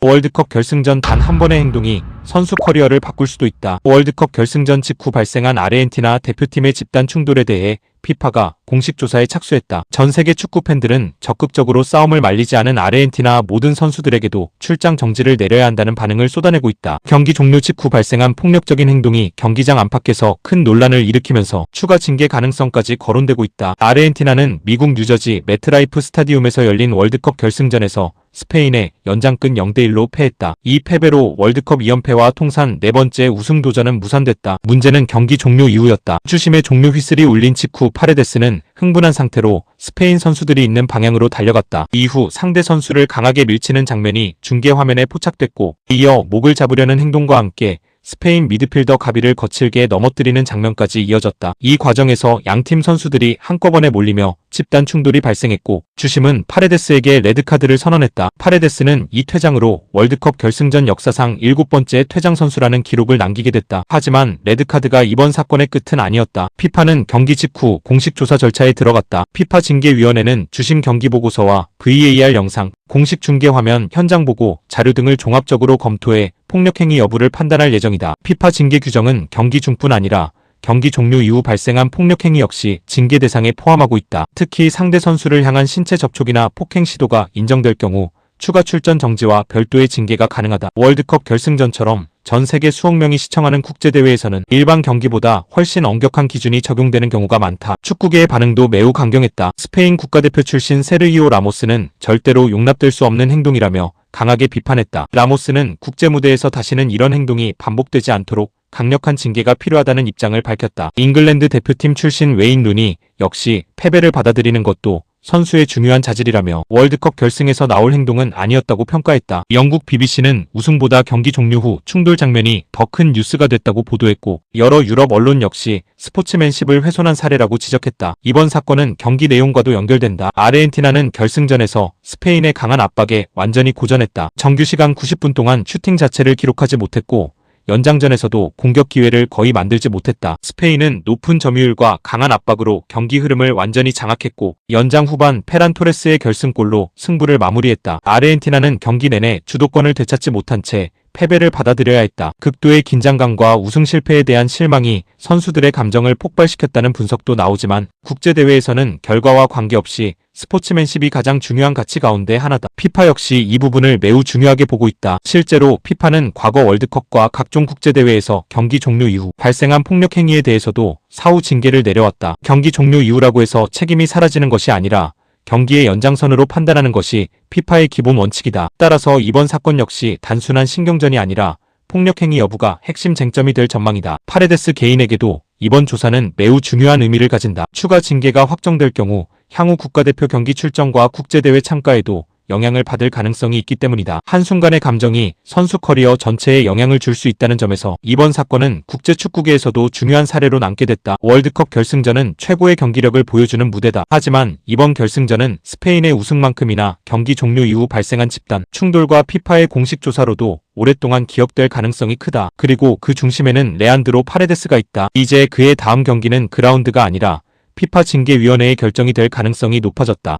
월드컵 결승전 단 한 번의 행동이 선수 커리어를 바꿀 수도 있다. 월드컵 결승전 직후 발생한 아르헨티나 대표팀의 집단 충돌에 대해 피파가 공식 조사에 착수했다. 전 세계 축구 팬들은 적극적으로 싸움을 말리지 않은 아르헨티나 모든 선수들에게도 출장 정지를 내려야 한다는 반응을 쏟아내고 있다. 경기 종료 직후 발생한 폭력적인 행동이 경기장 안팎에서 큰 논란을 일으키면서 추가 징계 가능성까지 거론되고 있다. 아르헨티나는 미국 뉴저지 매트라이프 스타디움에서 열린 월드컵 결승전에서 스페인에 연장 끝 0대1로 패했다. 이 패배로 월드컵 2연패와 통산 4번째 우승 도전은 무산됐다. 문제는 경기 종료 이후였다. 주심의 종료 휘슬이 울린 직후 파레데스는 흥분한 상태로 스페인 선수들이 있는 방향으로 달려갔다. 이후 상대 선수를 강하게 밀치는 장면이 중계 화면에 포착됐고, 이어 목을 잡으려는 행동과 함께 스페인 미드필더 가비를 거칠게 넘어뜨리는 장면까지 이어졌다. 이 과정에서 양팀 선수들이 한꺼번에 몰리며 집단 충돌이 발생했고, 주심은 파레데스에게 레드카드를 선언했다. 파레데스는 이 퇴장으로 월드컵 결승전 역사상 7번째 퇴장 선수라는 기록을 남기게 됐다. 하지만 레드카드가 이번 사건의 끝은 아니었다. 피파는 경기 직후 공식 조사 절차에 들어갔다. 피파 징계위원회는 주심 경기 보고서와 VAR 영상, 공식 중계 화면, 현장 보고, 자료 등을 종합적으로 검토해 폭력행위 여부를 판단할 예정이다. 피파 징계 규정은 경기 중뿐 아니라 경기 종료 이후 발생한 폭력행위 역시 징계 대상에 포함하고 있다. 특히 상대 선수를 향한 신체 접촉이나 폭행 시도가 인정될 경우 추가 출전 정지와 별도의 징계가 가능하다. 월드컵 결승전처럼 전 세계 수억 명이 시청하는 국제대회에서는 일반 경기보다 훨씬 엄격한 기준이 적용되는 경우가 많다. 축구계의 반응도 매우 강경했다. 스페인 국가대표 출신 세르히오 라모스는 절대로 용납될 수 없는 행동이라며 강하게 비판했다. 라모스는 국제무대에서 다시는 이런 행동이 반복되지 않도록 강력한 징계가 필요하다는 입장을 밝혔다. 잉글랜드 대표팀 출신 웨인 루니 역시 패배를 받아들이는 것도 선수의 중요한 자질이라며 월드컵 결승에서 나올 행동은 아니었다고 평가했다. 영국 BBC는 우승보다 경기 종료 후 충돌 장면이 더 큰 뉴스가 됐다고 보도했고, 여러 유럽 언론 역시 스포츠맨십을 훼손한 사례라고 지적했다. 이번 사건은 경기 내용과도 연결된다. 아르헨티나는 결승전에서 스페인의 강한 압박에 완전히 고전했다. 정규 시간 90분 동안 슈팅 자체를 기록하지 못했고, 연장전에서도 공격 기회를 거의 만들지 못했다. 스페인은 높은 점유율과 강한 압박으로 경기 흐름을 완전히 장악했고, 연장 후반 페란 토레스의 결승골로 승부를 마무리했다. 아르헨티나는 경기 내내 주도권을 되찾지 못한 채 패배를 받아들여야 했다. 극도의 긴장감과 우승 실패에 대한 실망이 선수들의 감정을 폭발시켰다는 분석도 나오지만, 국제대회에서는 결과와 관계없이 스포츠맨십이 가장 중요한 가치 가운데 하나다. 피파 역시 이 부분을 매우 중요하게 보고 있다. 실제로 피파는 과거 월드컵과 각종 국제대회에서 경기 종료 이후 발생한 폭력 행위에 대해서도 사후 징계를 내려왔다. 경기 종료 이후라고 해서 책임이 사라지는 것이 아니라 경기의 연장선으로 판단하는 것이 피파의 기본 원칙이다. 따라서 이번 사건 역시 단순한 신경전이 아니라 폭력행위 여부가 핵심 쟁점이 될 전망이다. 파레데스 개인에게도 이번 조사는 매우 중요한 의미를 가진다. 추가 징계가 확정될 경우 향후 국가대표 경기 출전과 국제대회 참가에도 영향을 받을 가능성이 있기 때문이다. 한순간의 감정이 선수 커리어 전체에 영향을 줄 수 있다는 점에서 이번 사건은 국제축구계에서도 중요한 사례로 남게 됐다. 월드컵 결승전은 최고의 경기력을 보여주는 무대다. 하지만 이번 결승전은 스페인의 우승만큼이나 경기 종료 이후 발생한 집단 충돌과 피파의 공식 조사로도 오랫동안 기억될 가능성이 크다. 그리고 그 중심에는 레안드로 파레데스가 있다. 이제 그의 다음 경기는 그라운드가 아니라 피파 징계위원회의 결정이 될 가능성이 높아졌다.